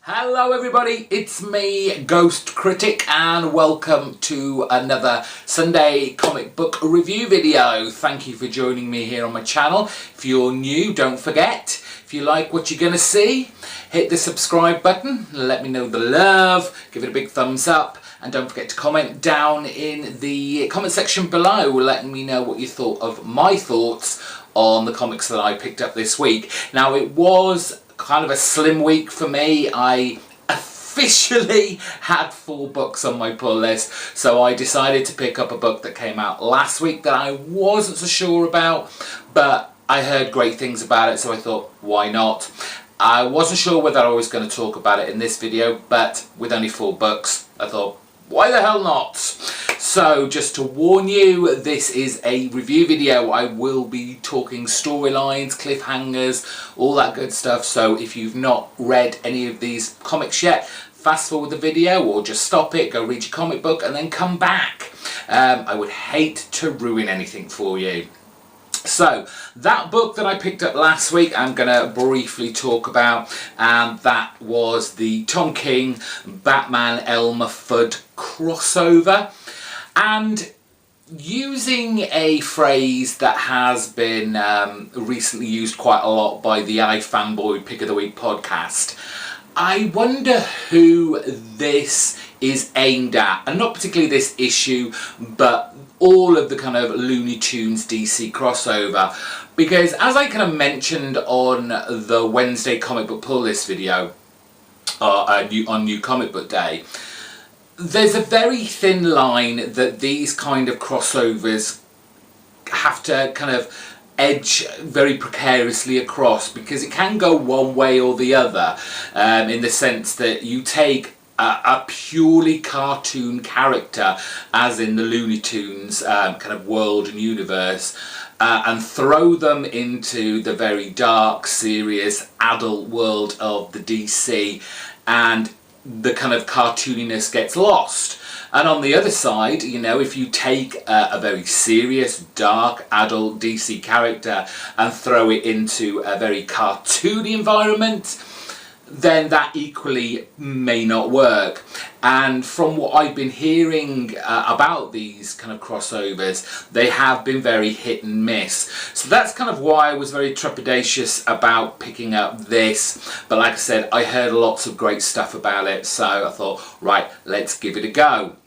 Hello everybody, it's me, GhostCritic, and welcome to another Sunday comic book review video. Thank you for joining me here on my channel. If you're new, don't forget, if you like what you're going to see, hit the subscribe button, let me know the love, give it a big thumbs up, and don't forget to comment down in the comment section below, letting me know what you thought of my thoughts on the comics that I picked up this week. Now, it was kind of a slim week for me. I officially had 4 books on my pull list, so I decided to pick up a book that came out last week that I wasn't so sure about, but I heard great things about it, so I thought, why not? I wasn't sure whether I was going to talk about it in this video, but with only 4 books, I thought, why the hell not? So just to warn you, this is a review video. I will be talking storylines, cliffhangers, all that good stuff. So if you've not read any of these comics yet, fast forward the video or just stop it, go read your comic book and then come back. I would hate to ruin anything for you. So, that book that I picked up last week, I'm going to briefly talk about, and that was the Tom King Batman Elmer Fudd crossover. And using a phrase that has been recently used quite a lot by the iFanboy Pick of the Week podcast, I wonder who this is aimed at, and not particularly this issue, but all of the kind of Looney Tunes DC crossover, because as I kind of mentioned on the Wednesday comic book pull list video on New Comic Book Day, there's a very thin line that these kind of crossovers have to kind of edge very precariously across, because it can go one way or the other, in the sense that you take a purely cartoon character, as in the Looney Tunes kind of world and universe, and throw them into the very dark, serious, adult world of the DC, and the kind of cartooniness gets lost. And on the other side, you know, if you take a very serious, dark, adult DC character and throw it into a very cartoony environment, then that equally may not work. And from what I've been hearing about these kind of crossovers, they have been very hit and miss. So that's kind of why I was very trepidatious about picking up this. But like I said, I heard lots of great stuff about it, so I thought, right, let's give it a go.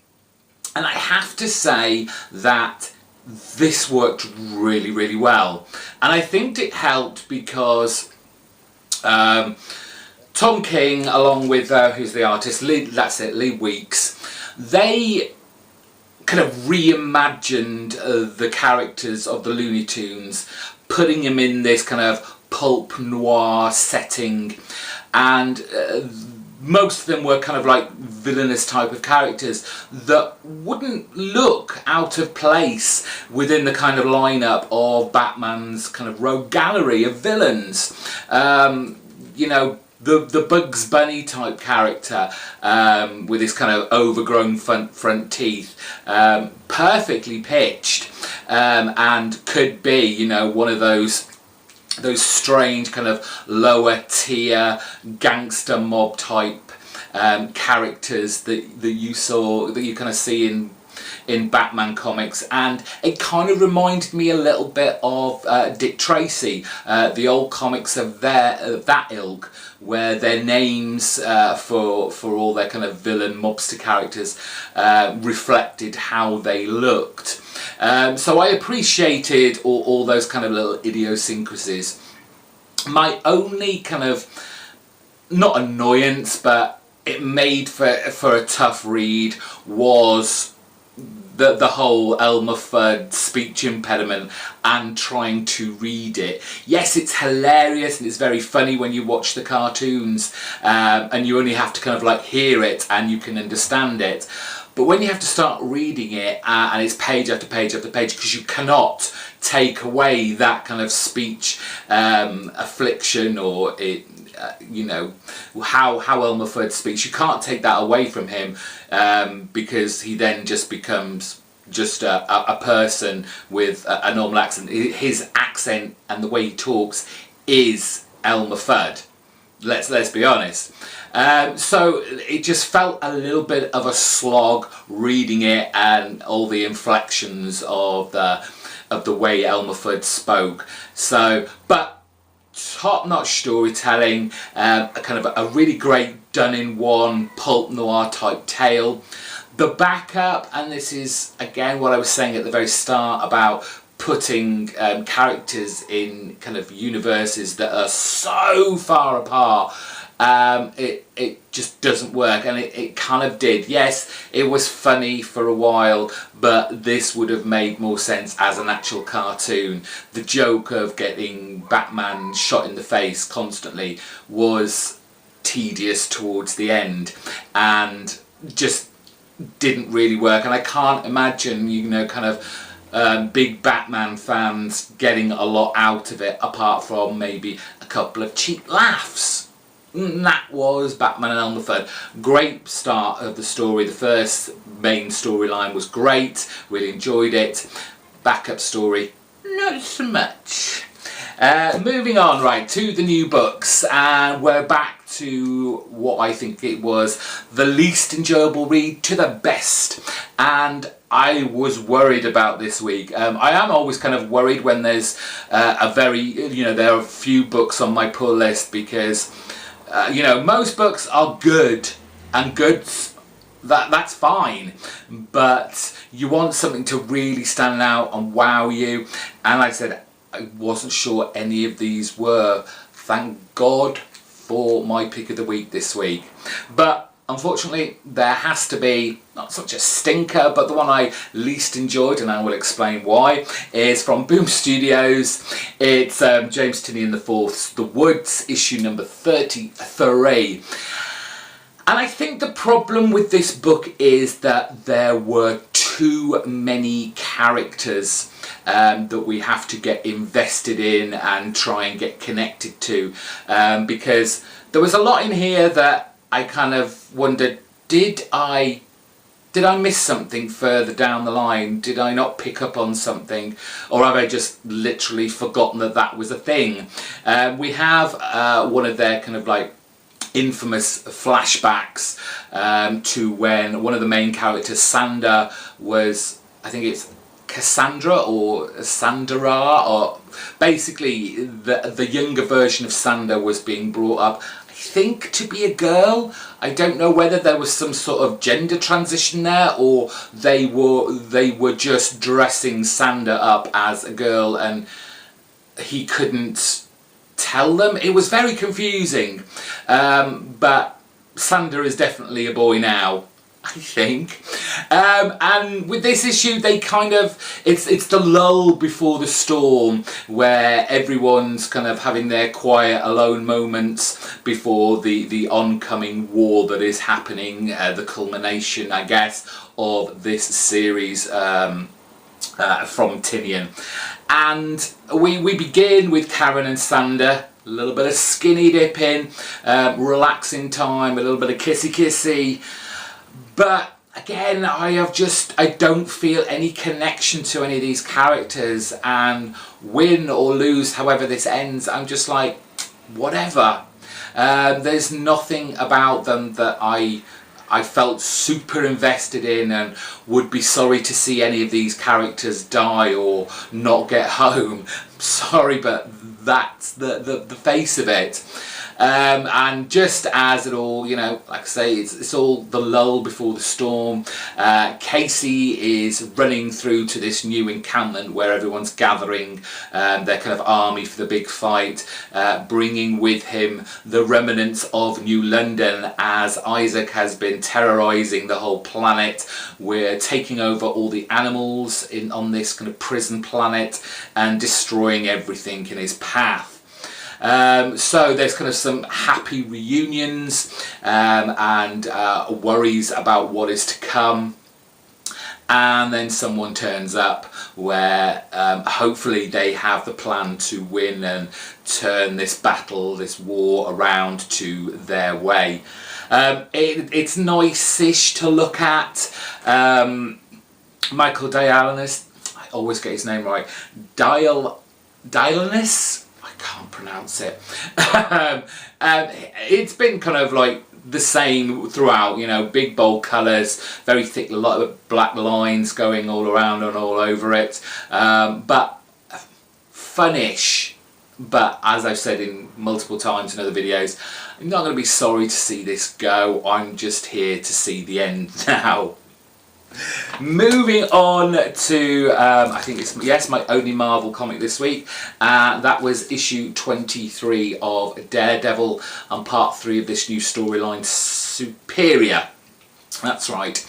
And I have to say that this worked really, really well. And I think it helped because Tom King, along with, who's the artist, Lee Weeks, they kind of reimagined the characters of the Looney Tunes, putting them in this kind of pulp noir setting, and most of them were kind of like villainous type of characters that wouldn't look out of place within the kind of lineup of Batman's kind of rogue gallery of villains. You know, the Bugs Bunny type character with his kind of overgrown front teeth, perfectly pitched, and could be, you know, one of those strange kind of lower tier gangster mob type characters that you kind of see in Batman comics. And it kind of reminded me a little bit of Dick Tracy, the old comics of that ilk, where their names for all their kind of villain mobster characters reflected how they looked. So I appreciated all those kind of little idiosyncrasies. My only kind of, not annoyance, but it made for a tough read, was the whole Elmer Fudd speech impediment and trying to read it. Yes, it's hilarious and it's very funny when you watch the cartoons, and you only have to kind of like hear it and you can understand it. But when you have to start reading it, and it's page after page after page, because you cannot take away that kind of speech affliction, or it, you know, how Elmer Fudd speaks, you can't take that away from him, because he then just becomes just a person with a normal accent. His accent and the way he talks is Elmer Fudd. Let's be honest. So it just felt a little bit of a slog reading it, and all the inflections of the way Elmer Fudd spoke. So, but top-notch storytelling, a kind of a really great done-in-one pulp noir type tale. The backup, and this is again what I was saying at the very start about putting characters in kind of universes that are so far apart, it just doesn't work, and it kind of did. Yes, it was funny for a while, but this would have made more sense as an actual cartoon. The joke of getting Batman shot in the face constantly was tedious towards the end, and just didn't really work. And I can't imagine, you know, kind of big Batman fans getting a lot out of it, apart from maybe a couple of cheap laughs. And that was Batman and Elmer Fudd. Great start of the story. The first main storyline was great, really enjoyed it. Backup story, not so much. Moving on, right, to the new books, and we're back to what I think it was the least enjoyable read to the best, and I was worried about this week. I am always kind of worried when there's there are a few books on my pull list, because most books are good, and that's fine, but you want something to really stand out and wow you, and like I said, I wasn't sure any of these were. Thank God for my pick of the week this week. But unfortunately, there has to be, not such a stinker, but the one I least enjoyed, and I will explain why, is from Boom Studios. It's James Tynion IV's The Woods, issue number 33. And I think the problem with this book is that there were too many characters that we have to get invested in and try and get connected to, because there was a lot in here that I kind of wondered, did I miss something further down the line? Did I not pick up on something? Or have I just literally forgotten that was a thing? We have one of their kind of like infamous flashbacks to when one of the main characters, Sander, was, I think it's Cassandra or Sandra, or basically the younger version of Sander was being brought up, I think, to be a girl. I don't know whether there was some sort of gender transition there, or they were just dressing Sander up as a girl and he couldn't tell them. It was very confusing, but Sander is definitely a boy now, I think. And with this issue, they kind of, it's the lull before the storm, where everyone's kind of having their quiet, alone moments before the oncoming war that is happening, the culmination, I guess, of this series from Tynion. And we begin with Karen and Sander, a little bit of skinny dipping, relaxing time, a little bit of kissy. But again, I don't feel any connection to any of these characters, and win or lose however this ends, I'm just like, whatever. There's nothing about them that I felt super invested in, and would be sorry to see any of these characters die or not get home. Sorry, but that's the face of it. And just as it all, like I say, it's all the lull before the storm. Casey is running through to this new encampment where everyone's gathering their kind of army for the big fight, bringing with him the remnants of New London, as Isaac has been terrorising the whole planet. We're taking over all the animals on this kind of prison planet and destroying everything in his path. So there's kind of some happy reunions and worries about what is to come, and then someone turns up where hopefully they have the plan to win and turn this battle, this war, around to their way. It's nice-ish to look at. Michael Dialynis, I always get his name right, Dialynis? can't pronounce it. It's been kind of like the same throughout, you know, big bold colours, very thick, a lot of black lines going all around and all over it, but funnish. But as I've said in multiple times in other videos, I'm not going to be sorry to see this go. I'm just here to see the end now. Moving on to, I think it's, yes, my only Marvel comic this week. That was issue 23 of Daredevil and part 3 of this new storyline, Superior. That's right.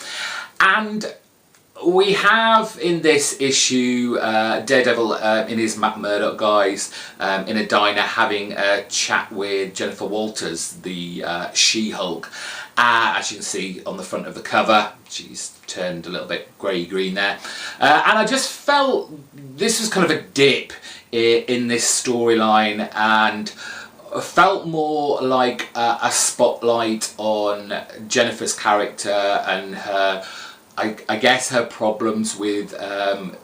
And we have in this issue Daredevil in his Matt Murdock guise in a diner having a chat with Jennifer Walters, the She-Hulk. As you can see on the front of the cover, she's turned a little bit grey-green there. And I just felt this was kind of a dip in this storyline, and felt more like a spotlight on Jennifer's character and her, I guess, her problems with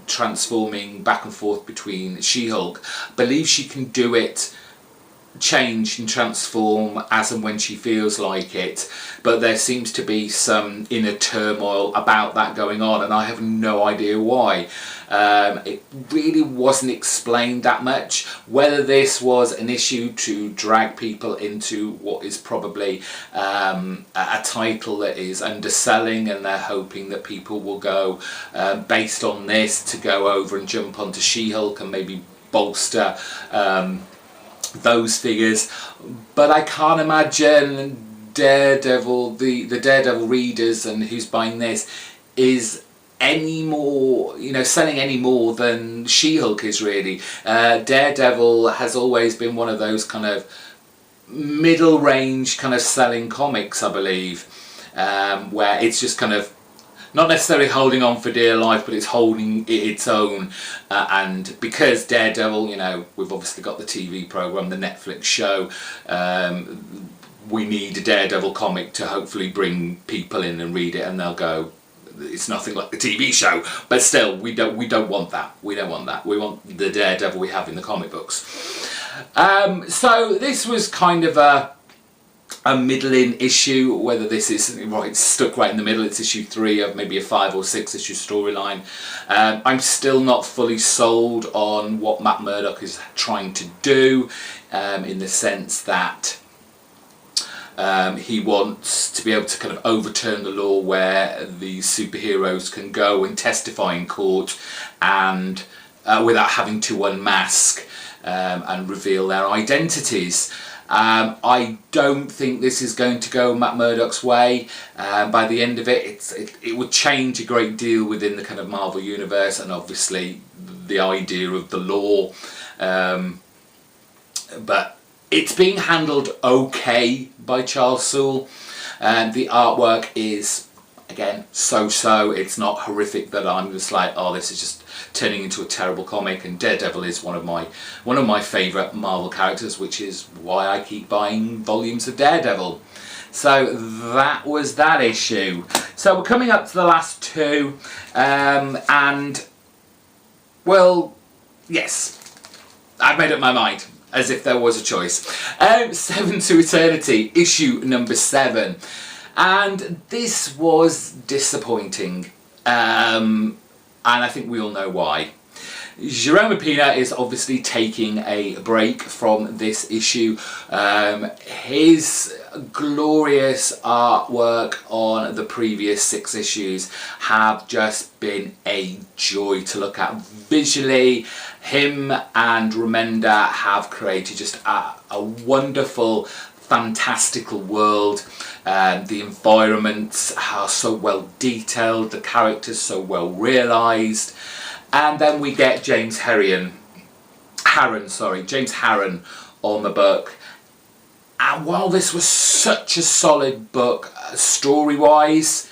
transforming back and forth between She-Hulk. I believe she can do it, change and transform as and when she feels like it, but there seems to be some inner turmoil about that going on, and I have no idea why. It really wasn't explained that much. Whether this was an issue to drag people into what is probably a title that is underselling, and they're hoping that people will go based on this to go over and jump onto She-Hulk and maybe bolster those figures. But I can't imagine Daredevil, the Daredevil readers and who's buying this is any more, you know, selling any more than She-Hulk is really. Daredevil has always been one of those kind of middle range kind of selling comics, I believe, where it's just kind of not necessarily holding on for dear life, but it's holding its own. And because Daredevil, you know, we've obviously got the TV program, the Netflix show, we need a Daredevil comic to hopefully bring people in and read it, and they'll go, it's nothing like the TV show. But still, we don't want that. We don't want that. We want the Daredevil we have in the comic books. So this was kind of a middling issue. Whether this is right, stuck right in the middle, it's issue 3 of maybe a 5 or 6 issue storyline. I'm still not fully sold on what Matt Murdock is trying to do, in the sense that he wants to be able to kind of overturn the law where the superheroes can go and testify in court and without having to unmask and reveal their identities. I don't think this is going to go Matt Murdock's way. By the end of it, it would change a great deal within the kind of Marvel universe, and obviously the idea of the law. But it's being handled okay by Charles Soule. The artwork is, again, so-so. It's not horrific that I'm just like, oh, this is just turning into a terrible comic. And Daredevil is one of my favourite Marvel characters, which is why I keep buying volumes of Daredevil. So that was that issue. So we're coming up to the last 2, and well, yes, I've made up my mind, as if there was a choice. 7 to Eternity, issue number 7. And this was disappointing. And I think we all know why. Jerome Pina is obviously taking a break from this issue. His glorious artwork on the previous 6 issues have just been a joy to look at. Visually, him and Remenda have created just a wonderful, fantastical world. The environments are so well detailed, the characters so well realised. And then we get James Harron on the book. And while this was such a solid book, story-wise,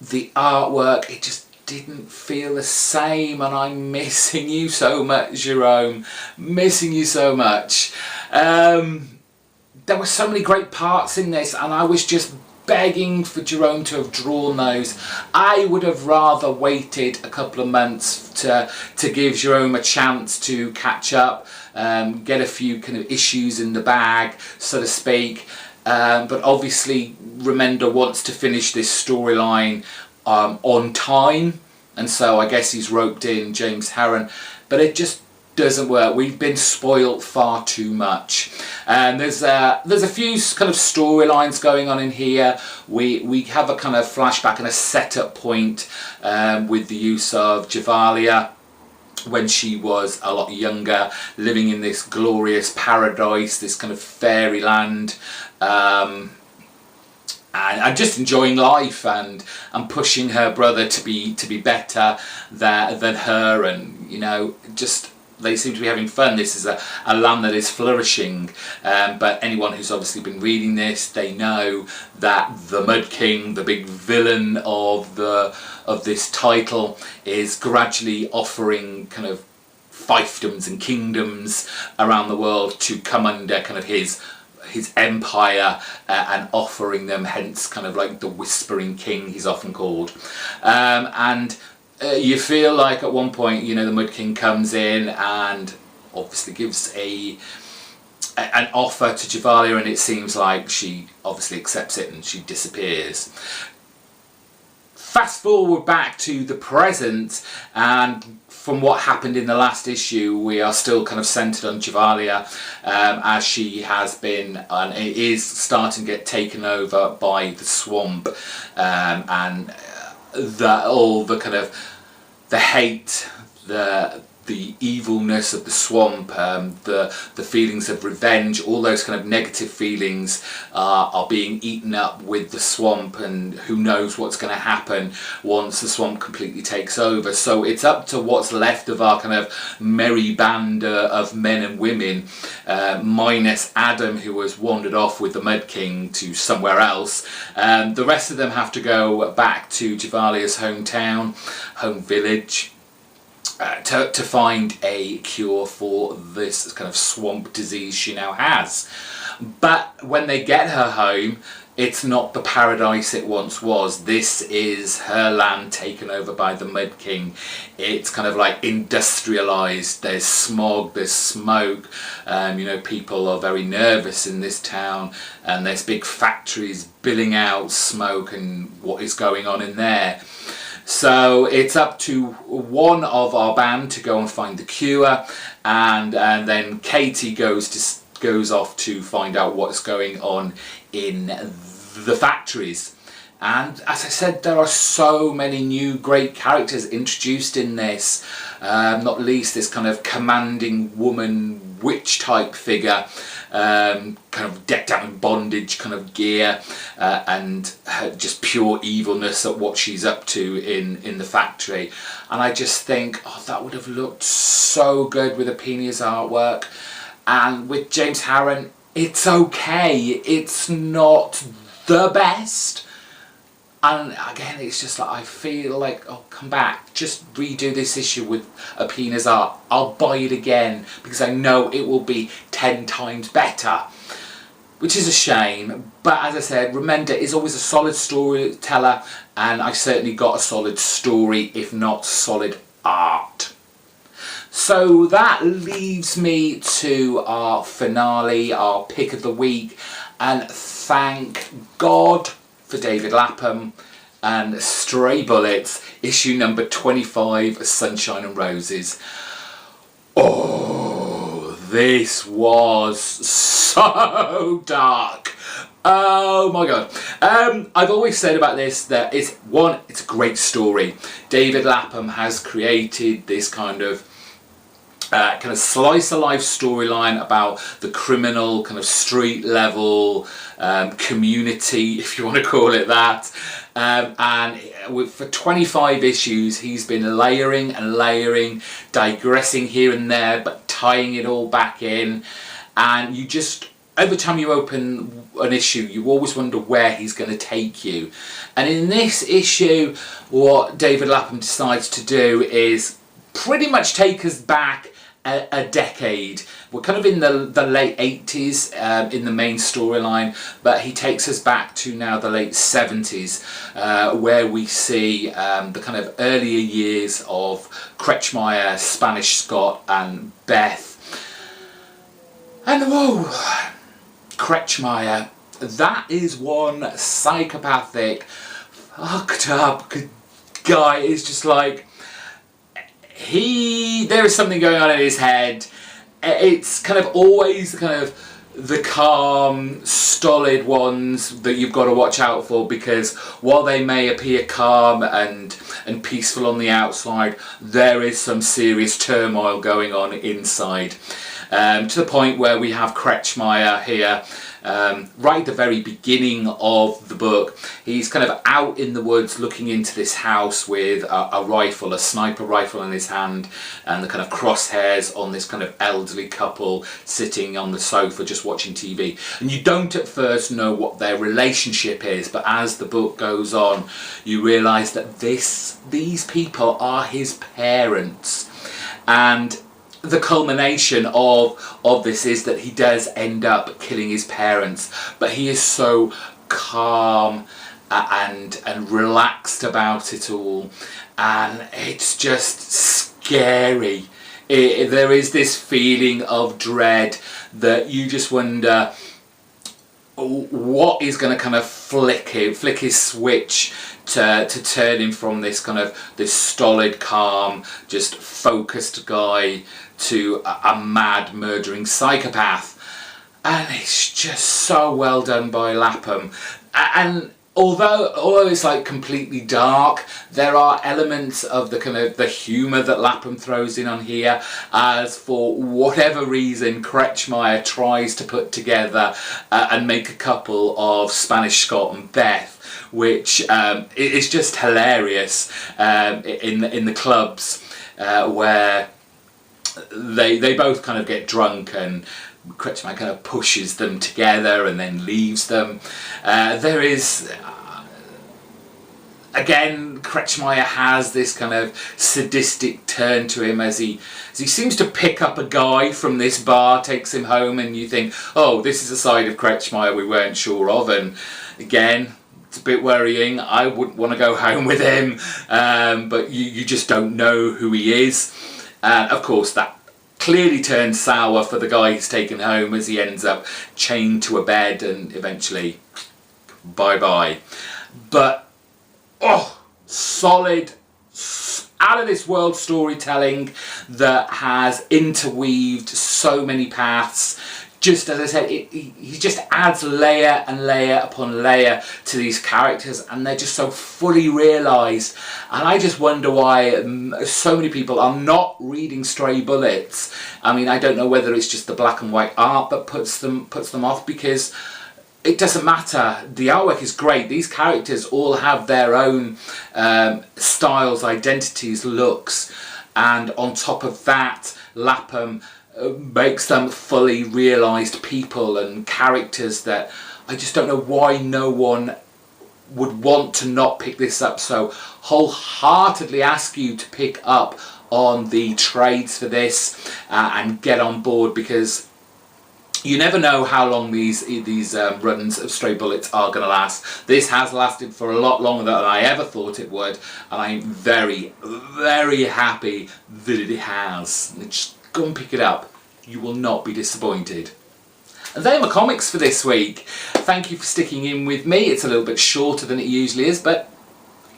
the artwork, it just didn't feel the same, and I'm missing you so much, Jerome. Missing you so much. There were so many great parts in this, and I was just begging for Jerome to have drawn those. I would have rather waited a couple of months to give Jerome a chance to catch up, get a few kind of issues in the bag, so to speak. But obviously Remender wants to finish this storyline on time, and so I guess he's roped in James Harren, but it just doesn't work. We've been spoilt far too much, and there's a few kind of storylines going on in here. We have a kind of flashback and a setup point with the use of Javalia when she was a lot younger, living in this glorious paradise, this kind of fairyland, and just enjoying life and pushing her brother to be better than her, and you know, just they seem to be having fun. This is a land that is flourishing, but anyone who's obviously been reading this, they know that the Mud King, the big villain of this title, is gradually offering kind of fiefdoms and kingdoms around the world to come under kind of his empire, and offering them, hence kind of like the Whispering King he's often called, and you feel like at one point, you know, the Mud King comes in and obviously gives an offer to Javalia, and it seems like she obviously accepts it and she disappears. Fast forward back to the present, and from what happened in the last issue, we are still kind of centred on Javalia, as she has been and is starting to get taken over by the swamp, and all the kind of the hate, the evilness of the swamp, the feelings of revenge, all those kind of negative feelings are being eaten up with the swamp, and who knows what's going to happen once the swamp completely takes over. So it's up to what's left of our kind of merry band of men and women, minus Adam, who has wandered off with the Mud King to somewhere else. The rest of them have to go back to Javalia's home village, to find a cure for this kind of swamp disease she now has. But when they get her home, it's not the paradise it once was. This is her land taken over by the Mud King. It's kind of like industrialized. There's smog, there's smoke, you know, people are very nervous in this town, and there's big factories billing out smoke and what is going on in there. So it's up to one of our band to go and find the cure, and then Katie goes off to find out what's going on in the factories. And as I said, there are so many new great characters introduced in this, not least this kind of commanding woman witch type figure, kind of decked out in bondage kind of gear, and just pure evilness at what she's up to in the factory. And I just think, oh, that would have looked so good with Apenia's artwork. And with James Harren, it's okay, it's not the best. And again, it's just like, I feel like, oh, come back, just redo this issue with Apenia's art. I'll buy it again because I know it will be 10 times better, which is a shame. But as I said, Remender is always a solid storyteller, and I certainly got a solid story, if not solid art. So that leaves me to our finale, our pick of the week, and thank God for David Lapham and Stray Bullets, issue number 25, Sunshine and Roses. Oh, this was so dark. Oh my God. I've always said about this that it's a great story. David Lapham has created this kind of slice of life storyline about the criminal kind of street level community, if you want to call it that, and for 25 issues he's been layering and layering, digressing here and there but tying it all back in, and you just, every time you open an issue you always wonder where he's going to take you. And in this issue, what David Lapham decides to do is pretty much take us back a decade. We're kind of in the late 80s in the main storyline, but he takes us back to now the late 70s, where we see the kind of earlier years of Kretschmeyer, Spanish Scott and Beth. And whoa, Kretschmeyer, that is one psychopathic, fucked up guy. It's just like, there is something going on in his head. It's kind of always kind of the calm, stolid ones that you've got to watch out for, because while they may appear calm and peaceful on the outside, there is some serious turmoil going on inside. To the point where we have Kretschmeyer here, right at the very beginning of the book. He's kind of out in the woods looking into this house with a rifle, a sniper rifle in his hand, and the kind of crosshairs on this kind of elderly couple sitting on the sofa just watching TV. And you don't at first know what their relationship is, but as the book goes on, you realise that these people are his parents. And the culmination of this is that he does end up killing his parents, but he is so calm and relaxed about it all, and it's just scary. There is this feeling of dread that you just wonder what is going to kind of flick his switch to turn him from this kind of this stolid, calm, just focused guy to a mad, murdering psychopath. And it's just so well done by Lapham. And although it's like completely dark, there are elements of the kind of the humour that Lapham throws in on here, as for whatever reason Kretschmeyer tries to put together and make a couple of Spanish Scott and Beth, which is just hilarious in the clubs where they both kind of get drunk and Kretschmeyer kind of pushes them together and then leaves them. There is, again, Kretschmeyer has this kind of sadistic turn to him as he seems to pick up a guy from this bar, takes him home, and you think, oh, this is a side of Kretschmeyer we weren't sure of. And again, it's a bit worrying. I wouldn't want to go home with him, but you just don't know who he is. And of course that clearly turns sour for the guy he's taken home, as he ends up chained to a bed and eventually bye-bye. But solid, out of this world storytelling that has interweaved so many paths. Just as I said, he just adds layer and layer upon layer to these characters, and they're just so fully realised. And I just wonder why so many people are not reading Stray Bullets. I mean, I don't know whether it's just the black and white art that puts them off, because it doesn't matter. The artwork is great. These characters all have their own styles, identities, looks, and on top of that, Lapham makes them fully realised people and characters that I just don't know why no one would want to not pick this up. So wholeheartedly ask you to pick up on the trades for this and get on board, because you never know how long these runs of Stray Bullets are going to last. This has lasted for a lot longer than I ever thought it would, and I'm very, very happy that it has. Just go and pick it up. You will not be disappointed. And they are my comics for this week. Thank you for sticking in with me. It's a little bit shorter than it usually is, but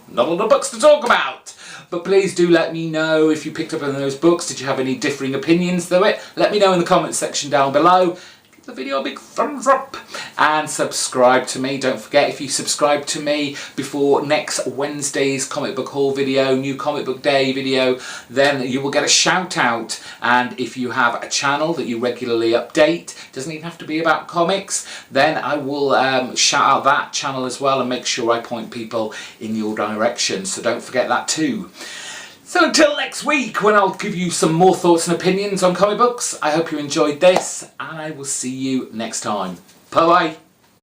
not a lot of books to talk about. But please do let me know if you picked up on those books. Did you have any differing opinions to it? Let me know in the comments section down below. Give the video a big thumbs up and subscribe to me. Don't forget, if you subscribe to me before next Wednesday's comic book haul video, new comic book day video, then you will get a shout out. And if you have a channel that you regularly update, doesn't even have to be about comics, then I will shout out that channel as well and make sure I point people in your direction. So don't forget that too. So until next week, when I'll give you some more thoughts and opinions on comic books, I hope you enjoyed this, and I will see you next time. Bye bye.